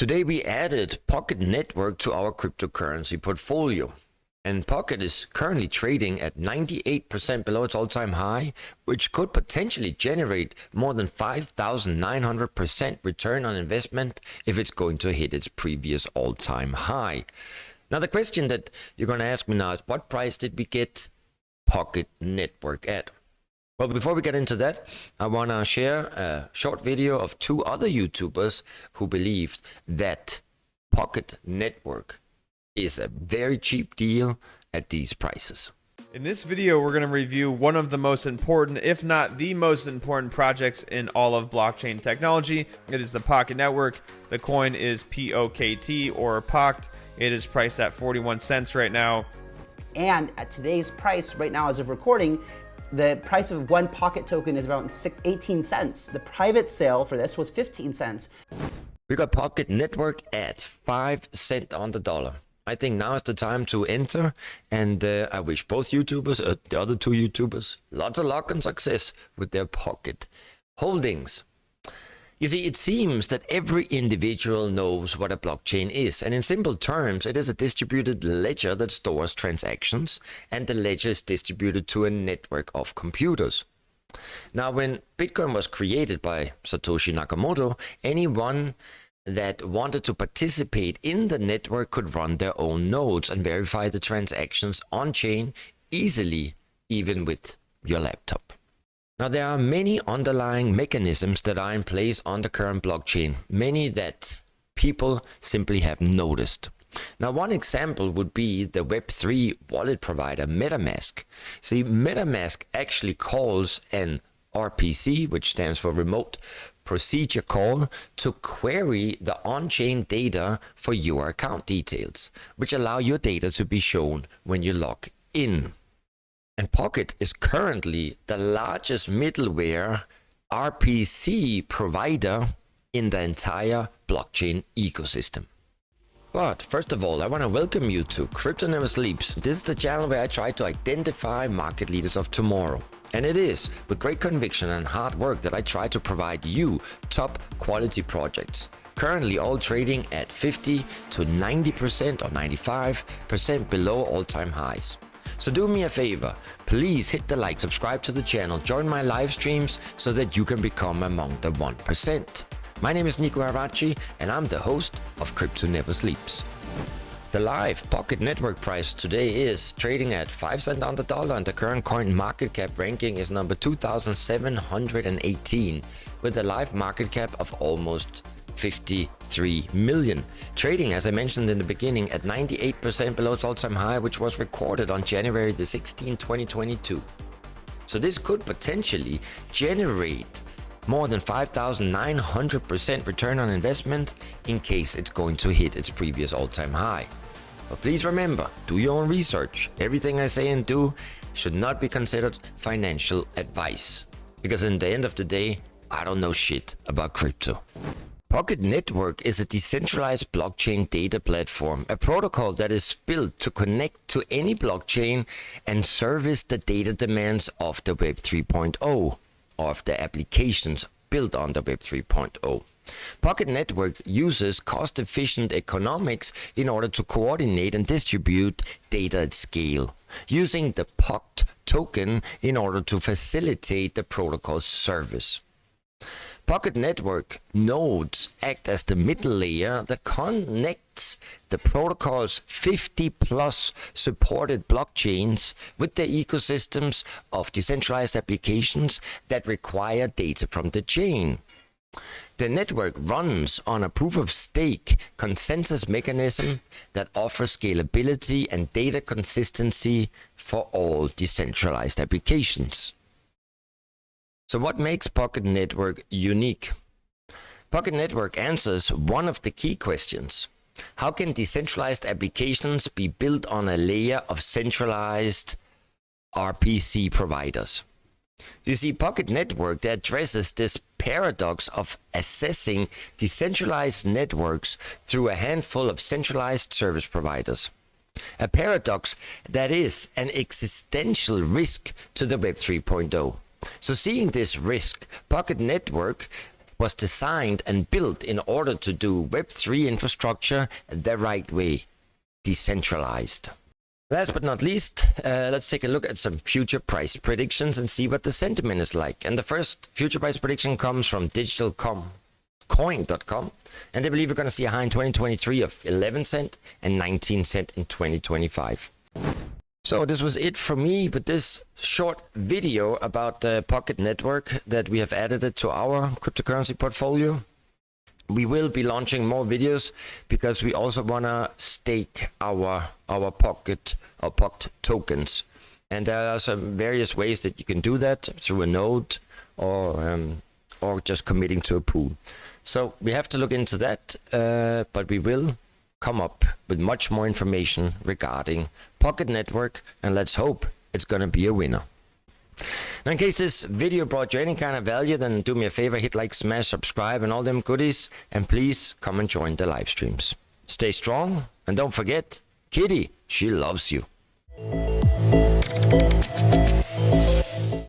Today we added Pocket Network to our cryptocurrency portfolio. And Pocket is currently trading at 98% below its all-time high, which could potentially generate more than 5,900% return on investment if it's going to hit its previous all-time high. Now the question that you're going to ask me now is, what price did we get Pocket Network at? Well, before we get into that, I want to share a short video of two other YouTubers who believe that Pocket Network is a very cheap deal at these prices. In this video, we're going to review one of the most important, if not the most important projects in all of blockchain technology. It is the Pocket Network. The coin is POKT or POKT. It is priced at 41 cents right now. And at today's price, right now as of recording, the price of one Pocket token is about 18 cents. The private sale for this was 15 cents. We got Pocket Network at 5 cents on the dollar. I think now is the time to enter, and I wish both YouTubers, the other two YouTubers, lots of luck and success with their Pocket holdings. You see, it seems that every individual knows what a blockchain is, and in simple terms, it is a distributed ledger that stores transactions, and the ledger is distributed to a network of computers. Now, when Bitcoin was created by Satoshi Nakamoto, anyone that wanted to participate in the network could run their own nodes and verify the transactions on-chain easily, even with your laptop. Now, there are many underlying mechanisms that are in place on the current blockchain, many that people simply have noticed. Now, one example would be the Web3 wallet provider MetaMask. See, MetaMask actually calls an RPC, which stands for Remote Procedure Call, to query the on-chain data for your account details, which allow your data to be shown when you log in. And Pocket is currently the largest middleware RPC provider in the entire blockchain ecosystem. But first of all, I want to welcome you to Crypto Never Sleeps. This is the channel where I try to identify market leaders of tomorrow. And it is with great conviction and hard work that I try to provide you top quality projects, currently all trading at 50 to 90% or 95% below all-time highs. So do me a favor, please hit the like, subscribe to the channel, join my live streams so that you can become among the 1%. My name is Nico Harachi and I'm the host of Crypto Never Sleeps. The live Pocket Network price today is trading at 5 cents on the dollar, and the current coin market cap ranking is number 2,718 with a live market cap of almost 53 million. Trading, as I mentioned in the beginning, at 98% below its all-time high, which was recorded on January the 16th, 2022. So this could potentially generate more than 5,900% return on investment in case it's going to hit its previous all-time high. But please remember, do your own research. Everything I say and do should not be considered financial advice, because in the end of the day, I don't know shit about crypto. Pocket Network is a decentralized blockchain data platform, a protocol that is built to connect to any blockchain and service the data demands of the Web 3.0, of the applications built on the Web 3.0. Pocket Network uses cost-efficient economics in order to coordinate and distribute data at scale, using the POKT token in order to facilitate the protocol's service. Pocket Network nodes act as the middle layer that connects the protocol's 50+ supported blockchains with the ecosystems of decentralized applications that require data from the chain. The network runs on a proof-of-stake consensus mechanism that offers scalability and data consistency for all decentralized applications. So what makes Pocket Network unique? Pocket Network answers one of the key questions. How can decentralized applications be built on a layer of centralized RPC providers? You see, Pocket Network addresses this paradox of assessing decentralized networks through a handful of centralized service providers. A paradox that is an existential risk to the Web 3.0. So seeing this risk, Pocket Network was designed and built in order to do Web3 infrastructure the right way, decentralized. Last but not least, let's take a look at some future price predictions and see what the sentiment is like. And the first future price prediction comes from digitalcoin.com, and they believe we're going to see a high in 2023 of 11 cent and 19 cent in 2025. So this was it for me with this short video about the Pocket network that we have added it to our cryptocurrency portfolio. We will be launching more videos because we also want to stake our Pocket or POKT tokens. And there are some various ways that you can do that through a node or just committing to a pool. So we have to look into that, but we will come up with much more information regarding Pocket Network, and let's hope it's going to be a winner. Now, in case this video brought you any kind of value, then do me a favor, hit like, smash, subscribe, and all them goodies, and please come and join the live streams. Stay strong, and don't forget, Kitty, she loves you.